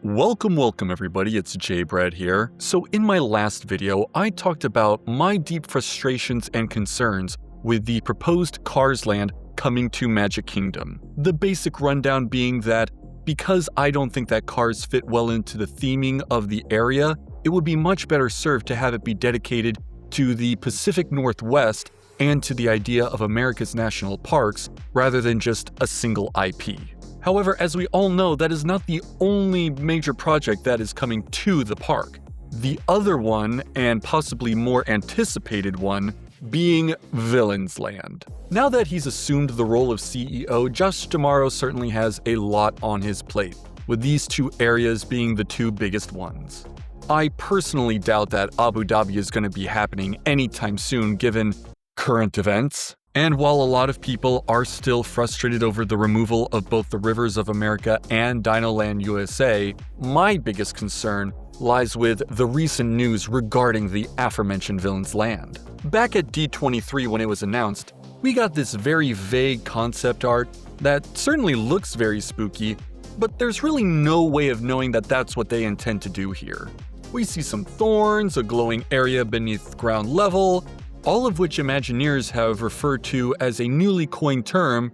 Welcome everybody, it's JBread here. So in my last video, I talked about my deep frustrations and concerns with the proposed Cars Land coming to Magic Kingdom. The basic rundown being that because I don't think that cars fit well into the theming of the area, it would be much better served to have it be dedicated to the Pacific Northwest and to the idea of America's national parks rather than just a single IP. However, as we all know, that is not the only major project that is coming to the park. The other one, and possibly more anticipated one, being Villains Land. Now that he's assumed the role of CEO, Josh D'Amaro certainly has a lot on his plate, with these two areas being the two biggest ones. I personally doubt that Abu Dhabi is going to be happening anytime soon given current events. And while a lot of people are still frustrated over the removal of both the Rivers of America and Dinoland USA, my biggest concern lies with the recent news regarding the aforementioned Villains Land. Back at D23 when it was announced, we got this very vague concept art that certainly looks very spooky, but there's really no way of knowing that that's what they intend to do here. We see some thorns, a glowing area beneath ground level, all of which Imagineers have referred to as a newly coined term,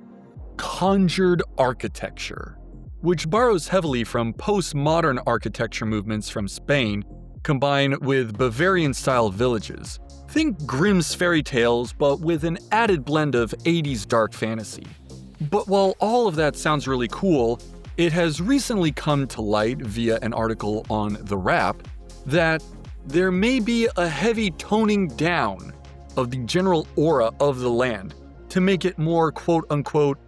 conjured architecture, which borrows heavily from postmodern architecture movements from Spain, combined with Bavarian-style villages. Think Grimm's fairy tales, but with an added blend of 80s dark fantasy. But while all of that sounds really cool, it has recently come to light via an article on The Wrap that there may be a heavy toning down of the general aura of the land to make it more quote-unquote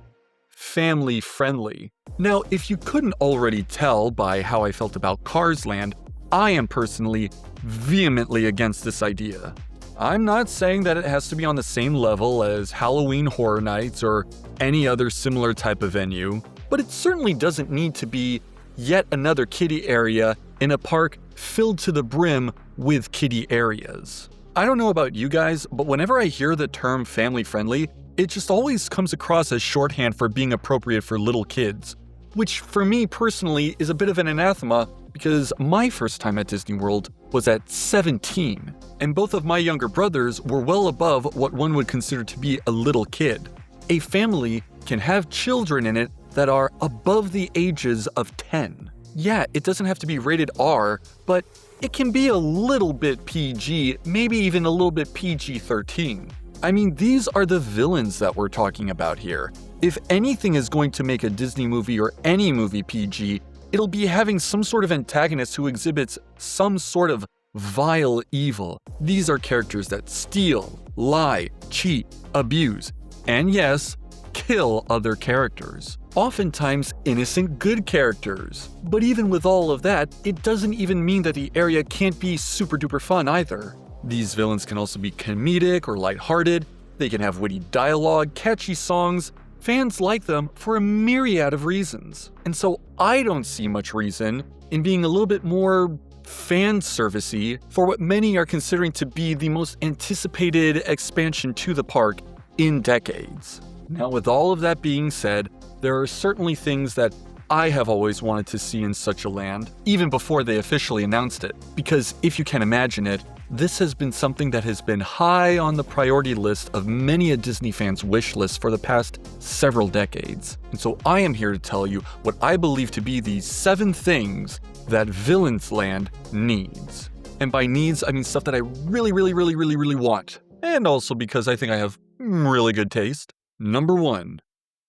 family-friendly. Now, if you couldn't already tell by how I felt about Cars Land, I am personally vehemently against this idea. I'm not saying that it has to be on the same level as Halloween Horror Nights or any other similar type of venue, but it certainly doesn't need to be yet another kiddie area in a park filled to the brim with kiddie areas. I don't know about you guys, but whenever I hear the term family-friendly, it just always comes across as shorthand for being appropriate for little kids, which for me personally is a bit of an anathema because my first time at Disney World was at 17, and both of my younger brothers were well above what one would consider to be a little kid. A family can have children in it that are above the ages of 10. Yeah, it doesn't have to be rated R, but it can be a little bit PG, maybe even a little bit PG-13. I mean, these are the villains that we're talking about here. If anything is going to make a Disney movie or any movie PG, it'll be having some sort of antagonist who exhibits some sort of vile evil. These are characters that steal, lie, cheat, abuse, and yes, kill other characters. Oftentimes innocent good characters. But even with all of that, it doesn't even mean that the area can't be super duper fun either. These villains can also be comedic or lighthearted, they can have witty dialogue, catchy songs. Fans like them for a myriad of reasons. And so I don't see much reason in being a little bit more fan servicey for what many are considering to be the most anticipated expansion to the park in decades. Now, with all of that being said, there are certainly things that I have always wanted to see in such a land, even before they officially announced it. Because if you can imagine it, this has been something that has been high on the priority list of many a Disney fan's wish list for the past several decades. And so I am here to tell you what I believe to be the 7 things that Villains Land needs. And by needs, I mean stuff that I really want. And also because I think I have really good taste. Number 1.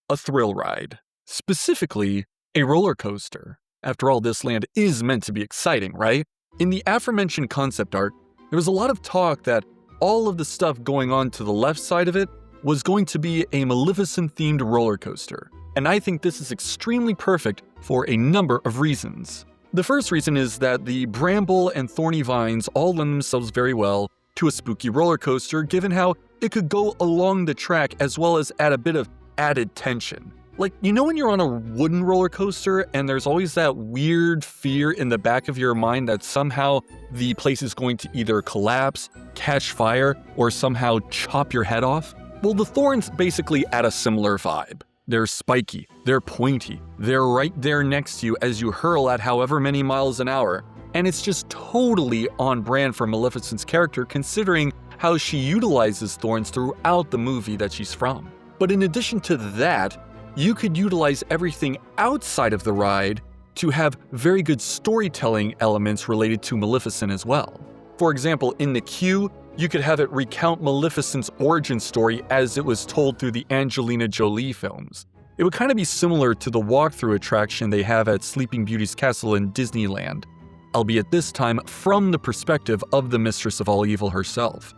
A thrill ride. Specifically, a roller coaster. After all, this land is meant to be exciting, right? In the aforementioned concept art, there was a lot of talk that all of the stuff going on to the left side of it was going to be a Maleficent-themed roller coaster. And I think this is extremely perfect for a number of reasons. The first reason is that the bramble and thorny vines all lend themselves very well to a spooky roller coaster, given how it could go along the track as well as add a bit of added tension. Like, you know when you're on a wooden roller coaster and there's always that weird fear in the back of your mind that somehow the place is going to either collapse, catch fire, or somehow chop your head off? Well, the thorns basically add a similar vibe. They're spiky, they're pointy, they're right there next to you as you hurl at however many miles an hour. And it's just totally on brand for Maleficent's character considering how she utilizes thorns throughout the movie that she's from. But in addition to that, you could utilize everything outside of the ride to have very good storytelling elements related to Maleficent as well. For example, in the queue, you could have it recount Maleficent's origin story as it was told through the Angelina Jolie films. It would kind of be similar to the walkthrough attraction they have at Sleeping Beauty's castle in Disneyland, albeit this time from the perspective of the Mistress of All Evil herself.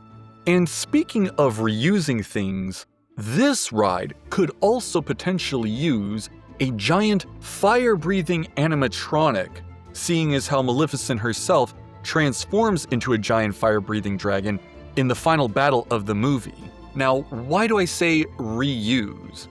And speaking of reusing things, this ride could also potentially use a giant fire-breathing animatronic, seeing as how Maleficent herself transforms into a giant fire-breathing dragon in the final battle of the movie. Now, why do I say reuse?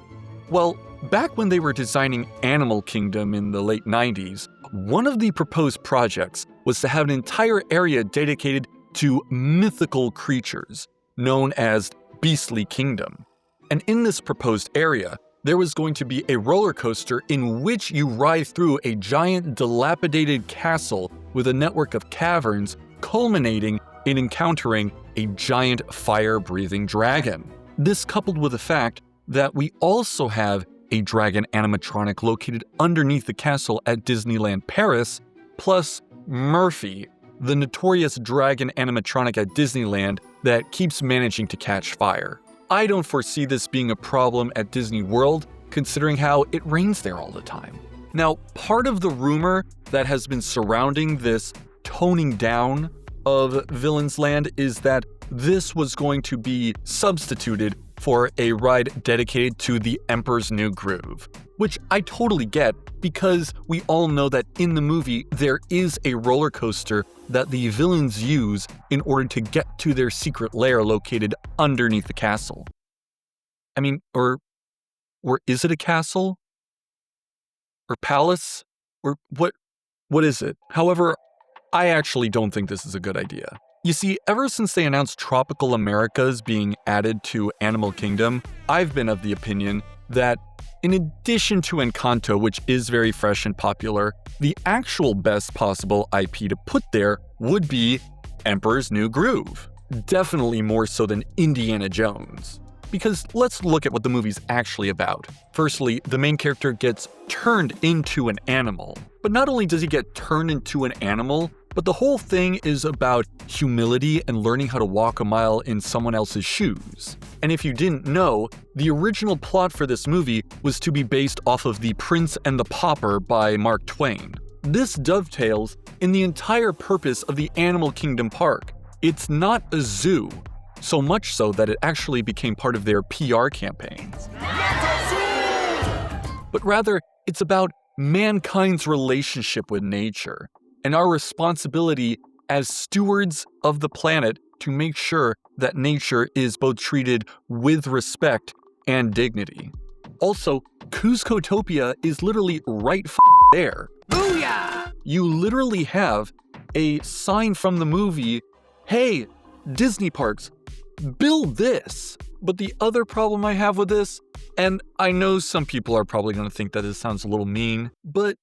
Well, back when they were designing Animal Kingdom in the late 90s, one of the proposed projects was to have an entire area dedicated to mythical creatures, known as Beastly Kingdom. And in this proposed area, there was going to be a roller coaster in which you ride through a giant dilapidated castle with a network of caverns culminating in encountering a giant fire-breathing dragon. This coupled with the fact that we also have a dragon animatronic located underneath the castle at Disneyland Paris, plus Murphy, the notorious dragon animatronic at Disneyland that keeps managing to catch fire. I don't foresee this being a problem at Disney World, considering how it rains there all the time. Now, part of the rumor that has been surrounding this toning down of Villain's Land is that this was going to be substituted for a ride dedicated to the Emperor's New Groove, which I totally get because we all know that in the movie there is a roller coaster that the villains use in order to get to their secret lair located underneath the castle. I mean, or is it a castle? Or palace? Or what is it? However, I actually don't think this is a good idea. You see, ever since they announced Tropical Americas being added to Animal Kingdom, I've been of the opinion that in addition to Encanto, which is very fresh and popular, the actual best possible IP to put there would be Emperor's New Groove. Definitely more so than Indiana Jones. Because let's look at what the movie's actually about. Firstly, the main character gets turned into an animal. But not only does he get turned into an animal, but the whole thing is about humility and learning how to walk a mile in someone else's shoes. And if you didn't know, the original plot for this movie was to be based off of The Prince and the Pauper by Mark Twain. This dovetails in the entire purpose of the Animal Kingdom park. It's not a zoo, so much so that it actually became part of their PR campaign. But rather, it's about mankind's relationship with nature and our responsibility as stewards of the planet to make sure that nature is both treated with respect and dignity. Also, Cuscotopia is literally right there. Booyah! You literally have a sign from the movie, hey, Disney parks, build this. But the other problem I have with this, and I know some people are probably going to think that this sounds a little mean, but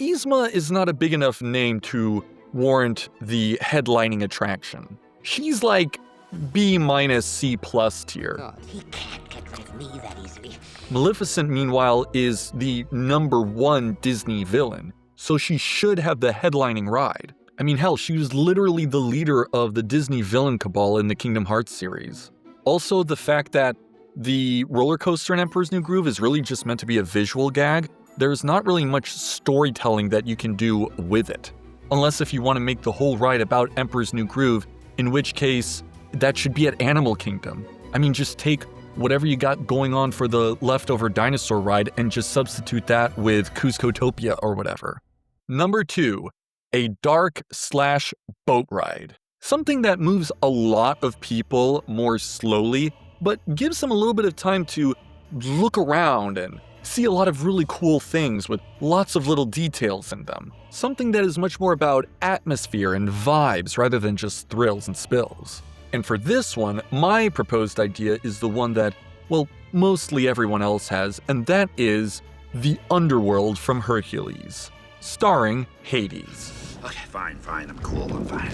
Yzma is not a big enough name to warrant the headlining attraction. She's like B-C+ tier. God, he can't get rid of me that easily. Maleficent, meanwhile, is the #1 Disney villain, so she should have the headlining ride. I mean, hell, she was literally the leader of the Disney villain cabal in the Kingdom Hearts series. Also, the fact that the roller coaster in Emperor's New Groove is really just meant to be a visual gag, there's not really much storytelling that you can do with it. Unless if you want to make the whole ride about Emperor's New Groove, in which case, that should be at Animal Kingdom. I mean, just take whatever you got going on for the leftover dinosaur ride and just substitute that with Cuscotopia or whatever. Number 2, a dark/boat ride. Something that moves a lot of people more slowly, but gives them a little bit of time to look around and see a lot of really cool things with lots of little details in them. Something that is much more about atmosphere and vibes rather than just thrills and spills. And for this one, my proposed idea is the one that well, mostly everyone else has, and that is The Underworld from Hercules, starring Hades. Okay, fine, I'm cool, I'm fine.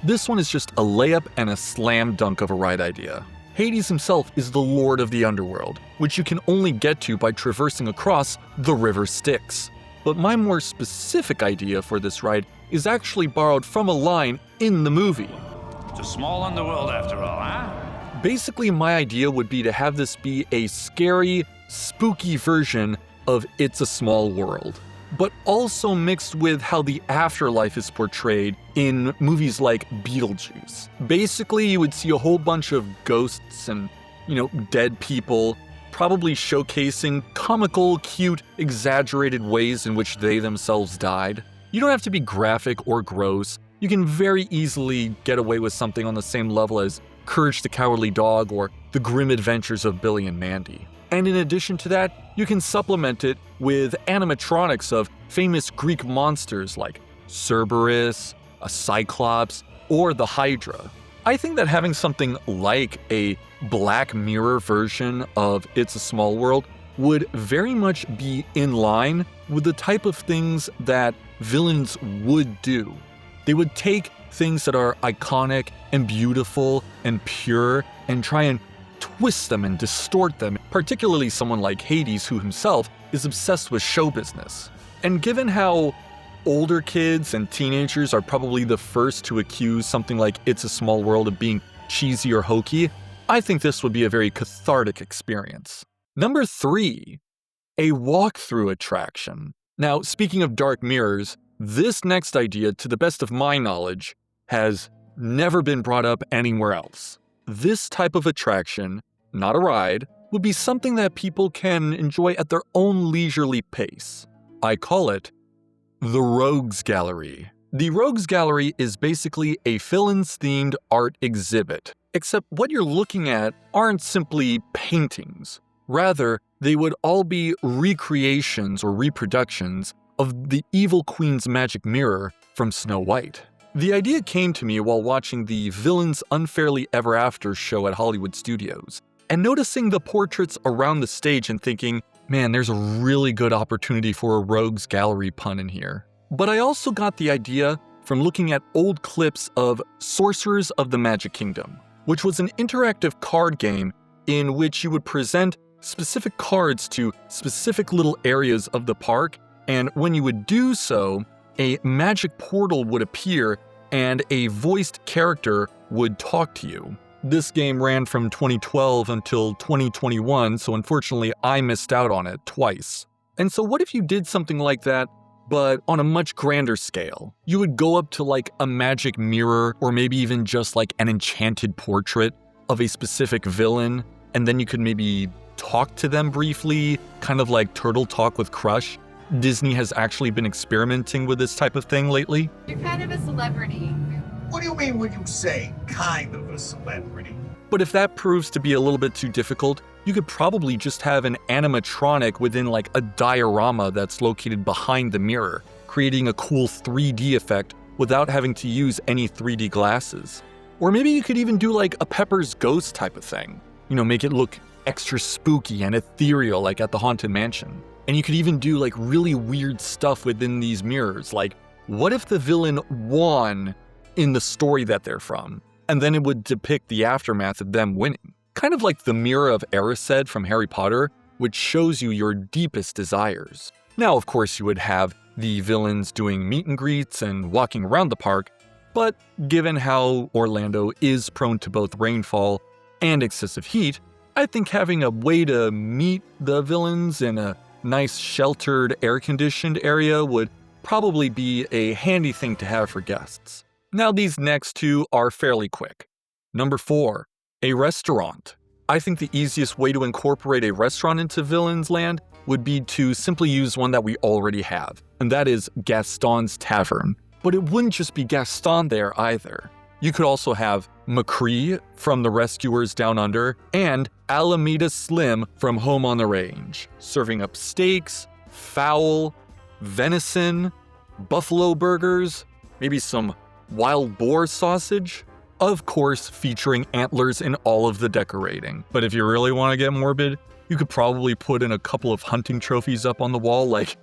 This one is just a layup and a slam dunk of a ride idea. Hades himself is the lord of the underworld, which you can only get to by traversing across the river Styx. But my more specific idea for this ride is actually borrowed from a line in the movie. It's a small underworld after all, huh? Basically, my idea would be to have this be a scary, spooky version of It's a Small World, but also mixed with how the afterlife is portrayed in movies like Beetlejuice. Basically, you would see a whole bunch of ghosts and, dead people, probably showcasing comical, cute, exaggerated ways in which they themselves died. You don't have to be graphic or gross. You can very easily get away with something on the same level as Courage the Cowardly Dog or The Grim Adventures of Billy and Mandy. And in addition to that, you can supplement it with animatronics of famous Greek monsters like Cerberus, a Cyclops, or the Hydra. I think that having something like a Black Mirror version of It's a Small World would very much be in line with the type of things that villains would do. They would take things that are iconic and beautiful and pure and try and twist them and distort them, particularly someone like Hades, who himself is obsessed with show business. And given how older kids and teenagers are probably the first to accuse something like It's a Small World of being cheesy or hokey, I think this would be a very cathartic experience. Number 3, a walkthrough attraction. Now, speaking of dark mirrors, this next idea, to the best of my knowledge, has never been brought up anywhere else. This type of attraction, not a ride, would be something that people can enjoy at their own leisurely pace. I call it the Rogues Gallery. The Rogues Gallery is basically a villains-themed art exhibit, except what you're looking at aren't simply paintings. Rather, they would all be recreations or reproductions of the evil queen's magic mirror from Snow White. The idea came to me while watching the Villains Unfairly Ever After show at Hollywood Studios, and noticing the portraits around the stage and thinking, man, there's a really good opportunity for a Rogues Gallery pun in here. But I also got the idea from looking at old clips of Sorcerers of the Magic Kingdom, which was an interactive card game in which you would present specific cards to specific little areas of the park, and when you would do so, a magic portal would appear and a voiced character would talk to you. This game ran from 2012 until 2021, so unfortunately I missed out on it twice. And so what if you did something like that, but on a much grander scale? You would go up to like a magic mirror, or maybe even just like an enchanted portrait of a specific villain, and then you could maybe talk to them briefly, kind of like Turtle Talk with Crush. Disney has actually been experimenting with this type of thing lately. You're kind of a celebrity. What do you mean when you say kind of a celebrity? But if that proves to be a little bit too difficult, you could probably just have an animatronic within like a diorama that's located behind the mirror, creating a cool 3D effect without having to use any 3D glasses. Or maybe you could even do like a Pepper's Ghost type of thing. Make it look extra spooky and ethereal like at the Haunted Mansion. And you could even do like really weird stuff within these mirrors, like what if the villain won in the story that they're from, and then it would depict the aftermath of them winning. Kind of like the Mirror of Erised from Harry Potter, which shows you your deepest desires. Now, of course, you would have the villains doing meet and greets and walking around the park, but given how Orlando is prone to both rainfall and excessive heat, I think having a way to meet the villains in a nice sheltered, air-conditioned area would probably be a handy thing to have for guests. Now these next two are fairly quick. Number 4, a restaurant. I think the easiest way to incorporate a restaurant into Villains Land would be to simply use one that we already have, and that is Gaston's Tavern. But it wouldn't just be Gaston there either. You could also have McCree from The Rescuers Down Under and Alameda Slim from Home on the Range, serving up steaks, fowl, venison, buffalo burgers, maybe some wild boar sausage. of course featuring antlers in all of the decorating. But if you really want to get morbid, you could probably put in a couple of hunting trophies up on the wall like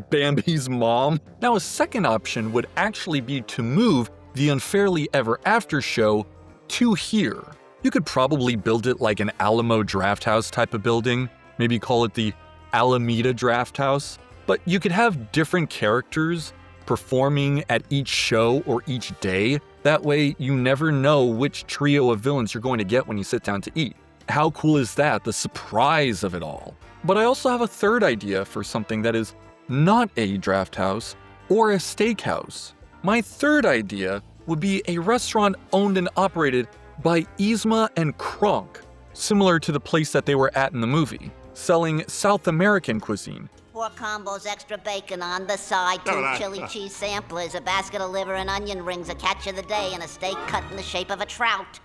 Bambi's mom. Now a second option would actually be to move the Unfairly Ever After show to here. You could probably build it like an Alamo Drafthouse type of building, maybe call it the Alameda Drafthouse, but you could have different characters performing at each show or each day. That way you never know which trio of villains you're going to get when you sit down to eat. How cool is that? The surprise of it all. But I also have a third idea for something that is not a draft house or a steakhouse. My third idea would be a restaurant owned and operated by Yzma and Kronk, similar to the place that they were at in the movie, selling South American cuisine. 4 combos, extra bacon on the side, 2 chili cheese samplers, a basket of liver and onion rings, a catch of the day, and a steak cut in the shape of a trout.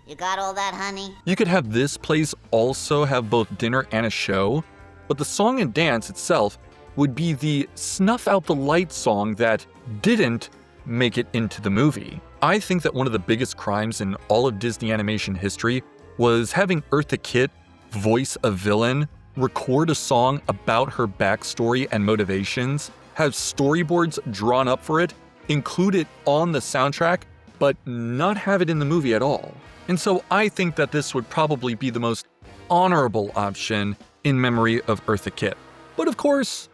You got all that, honey? You could have this place also have both dinner and a show, but the song and dance itself would be the Snuff Out the Light song that didn't make it into the movie. I think that one of the biggest crimes in all of Disney animation history was having Eartha Kitt voice a villain, record a song about her backstory and motivations, have storyboards drawn up for it, include it on the soundtrack, but not have it in the movie at all. And so I think that this would probably be the most honorable option in memory of Eartha Kitt. But of course,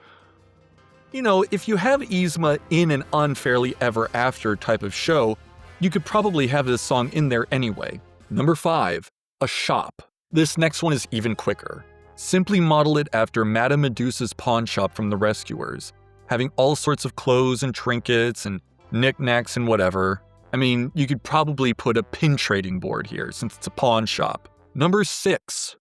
if you have Yzma in an Unfairly Ever After type of show, you could probably have this song in there anyway. Number 5, a shop. This next one is even quicker. Simply model it after Madame Medusa's pawn shop from The Rescuers, having all sorts of clothes and trinkets and knickknacks and whatever. I mean, you could probably put a pin trading board here since it's a pawn shop. Number 6,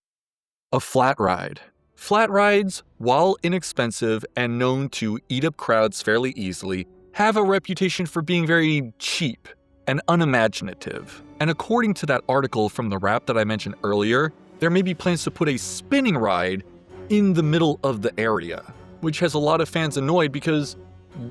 a flat ride. Flat rides, while inexpensive and known to eat up crowds fairly easily, have a reputation for being very cheap and unimaginative. And according to that article from The Wrap that I mentioned earlier, there may be plans to put a spinning ride in the middle of the area, which has a lot of fans annoyed because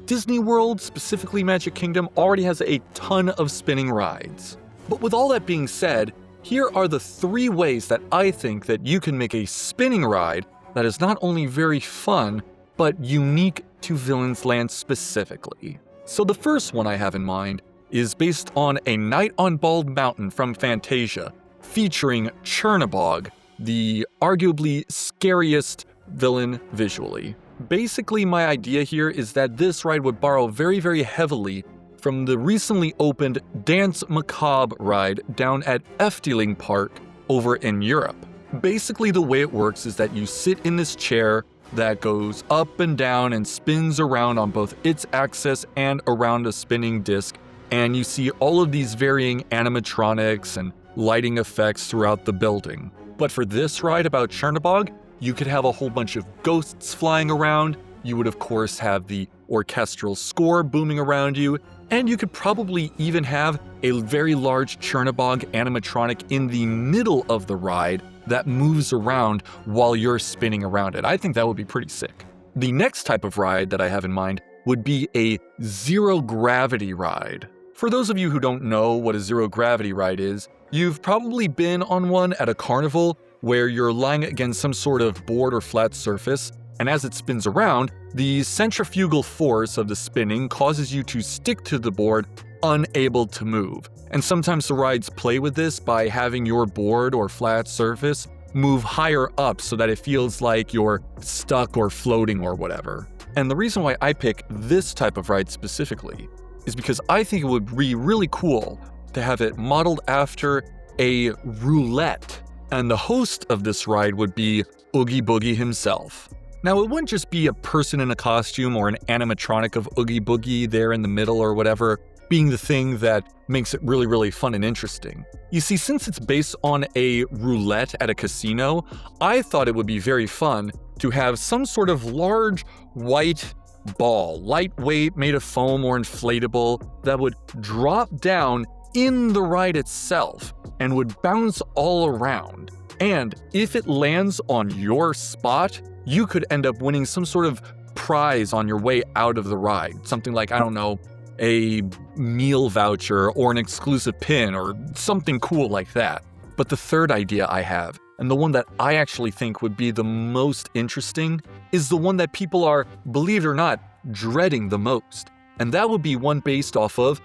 Disney World, specifically Magic Kingdom, already has a ton of spinning rides. But with all that being said, here are the 3 ways that I think that you can make a spinning ride that is not only very fun, but unique to Villains Land specifically. So the first one I have in mind is based on A Night on Bald Mountain from Fantasia, featuring Chernabog, the arguably scariest villain visually. Basically, my idea here is that this ride would borrow very, very heavily from the recently opened Dance Macabre ride down at Efteling Park over in Europe. Basically, the way it works is that you sit in this chair that goes up and down and spins around on both its axis and around a spinning disc, and you see all of these varying animatronics and lighting effects throughout the building. But for this ride about Chernabog, you could have a whole bunch of ghosts flying around, you would of course have the orchestral score booming around you, and you could probably even have a very large Chernabog animatronic in the middle of the ride that moves around while you're spinning around it. I think that would be pretty sick. The next type of ride that I have in mind would be a zero gravity ride. For those of you who don't know what a zero gravity ride is, you've probably been on one at a carnival where you're lying against some sort of board or flat surface, and as it spins around, the centrifugal force of the spinning causes you to stick to the board, unable to move. And sometimes the rides play with this by having your board or flat surface move higher up so that it feels like you're stuck or floating or whatever. And the reason why I pick this type of ride specifically is because I think it would be really cool to have it modeled after a roulette. And the host of this ride would be Oogie Boogie himself. Now, it wouldn't just be a person in a costume or an animatronic of Oogie Boogie there in the middle or whatever, being the thing that makes it really, really fun and interesting. You see, since it's based on a roulette at a casino, I thought it would be very fun to have some sort of large white ball, lightweight, made of foam or inflatable, that would drop down in the ride itself and would bounce all around. And if it lands on your spot, you could end up winning some sort of prize on your way out of the ride. Something like, I don't know, a meal voucher or an exclusive pin or something cool like that. But the third idea I have, and the one that I actually think would be the most interesting, is the one that people are, believe it or not, dreading the most. And that would be one based off of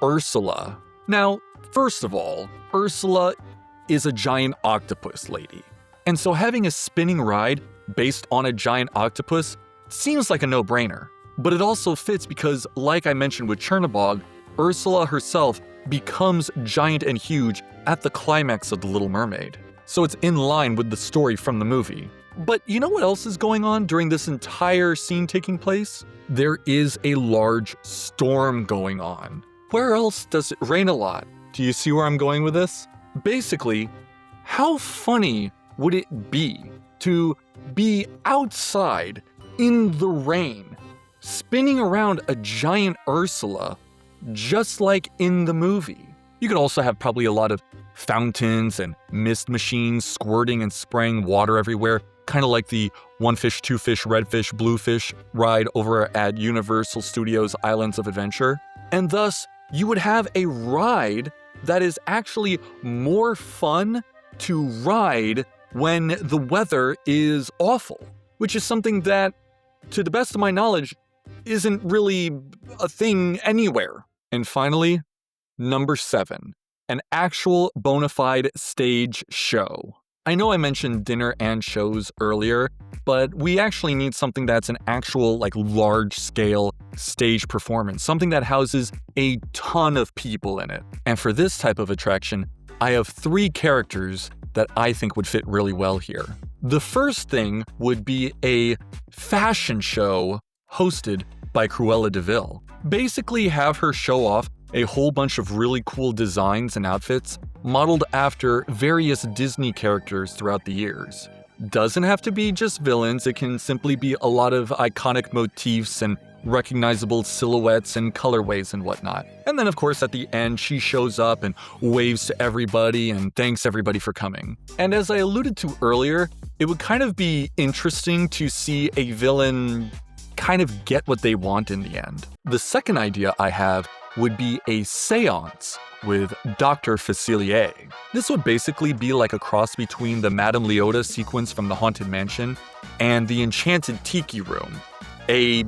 Ursula. Now, first of all, Ursula is a giant octopus lady. And so having a spinning ride based on a giant octopus seems like a no-brainer. But it also fits because, like I mentioned with Chernobog, Ursula herself becomes giant and huge at the climax of The Little Mermaid. So it's in line with the story from the movie. But you know what else is going on during this entire scene taking place? There is a large storm going on. Where else does it rain a lot? Do you see where I'm going with this? Basically, how funny would it be to be outside in the rain, spinning around a giant Ursula, just like in the movie? You could also have probably a lot of fountains and mist machines squirting and spraying water everywhere, kind of like the One Fish, Two Fish, Red Fish, Blue Fish ride over at Universal Studios Islands of Adventure. And thus, you would have a ride that is actually more fun to ride when the weather is awful, which is something that, to the best of my knowledge, isn't really a thing anywhere. And finally, number 7, an actual bona fide stage show. I know I mentioned dinner and shows earlier, but we actually need something that's an actual, large-scale stage performance, something that houses a ton of people in it. And for this type of attraction, I have 3 characters that I think would fit really well here. The first thing would be a fashion show hosted by Cruella de Vil. Basically have her show off a whole bunch of really cool designs and outfits modeled after various Disney characters throughout the years. Doesn't have to be just villains, it can simply be a lot of iconic motifs and recognizable silhouettes and colorways and whatnot. And then of course at the end she shows up and waves to everybody and thanks everybody for coming. And as I alluded to earlier, it would kind of be interesting to see a villain kind of get what they want in the end. The second idea I have would be a seance with Dr. Facilier. This would basically be like a cross between the Madame Leota sequence from the Haunted Mansion and the Enchanted Tiki Room. A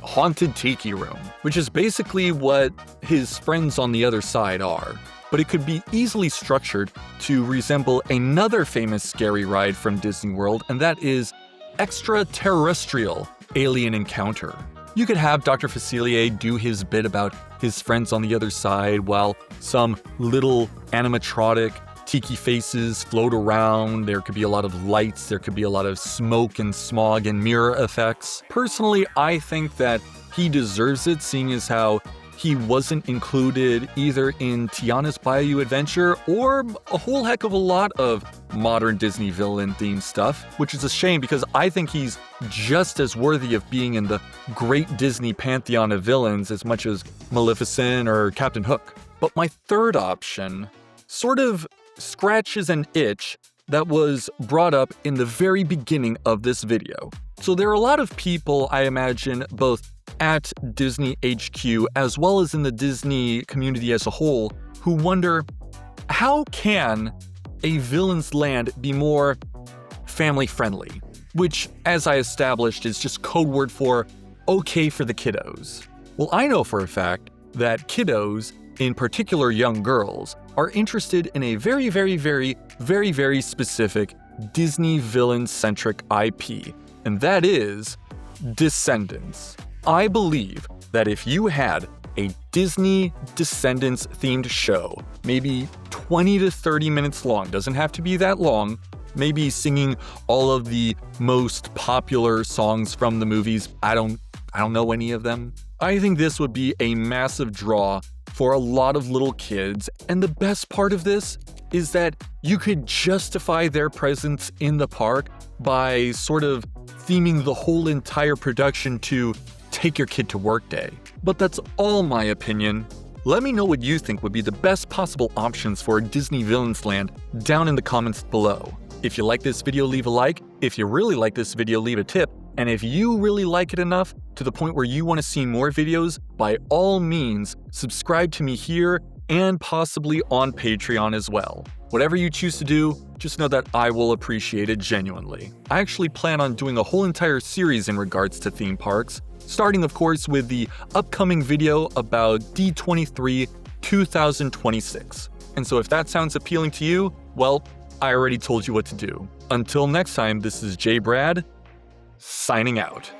haunted tiki room, which is basically what his friends on the other side are. But it could be easily structured to resemble another famous scary ride from Disney World, and that is Extraterrestrial Alien Encounter. You could have Dr. Facilier do his bit about his friends on the other side while some little animatronic tiki faces float around. There could be a lot of lights, there could be a lot of smoke and smog and mirror effects. Personally, I think that he deserves it, seeing as how he wasn't included either in Tiana's Bayou Adventure or a whole heck of a lot of modern Disney villain-themed stuff, which is a shame because I think he's just as worthy of being in the great Disney pantheon of villains as much as Maleficent or Captain Hook. But my third option sort of scratches an itch that was brought up in the very beginning of this video. So there are a lot of people, I imagine, both at Disney HQ as well as in the Disney community as a whole, who wonder, how can a villain's land be more family-friendly? Which, as I established, is just code word for okay for the kiddos. Well, I know for a fact that kiddos, in particular young girls, are interested in a very specific Disney villain-centric IP, and that is Descendants. I believe that if you had a Disney Descendants themed show, maybe 20 to 30 minutes long, doesn't have to be that long, maybe singing all of the most popular songs from the movies, I don't know any of them. I think this would be a massive draw for a lot of little kids, and the best part of this is that you could justify their presence in the park by sort of theming the whole entire production to Take Your Kid to Work Day. But that's all my opinion. Let me know what you think would be the best possible options for Disney Villains Land down in the comments below. If you like this video, leave a like. If you really like this video, leave a tip. And if you really like it enough to the point where you want to see more videos, by all means, subscribe to me here and possibly on Patreon as well. Whatever you choose to do, just know that I will appreciate it genuinely. I actually plan on doing a whole entire series in regards to theme parks, starting of course with the upcoming video about D23 2026. And so if that sounds appealing to you, well, I already told you what to do. Until next time, this is J. Brad, signing out.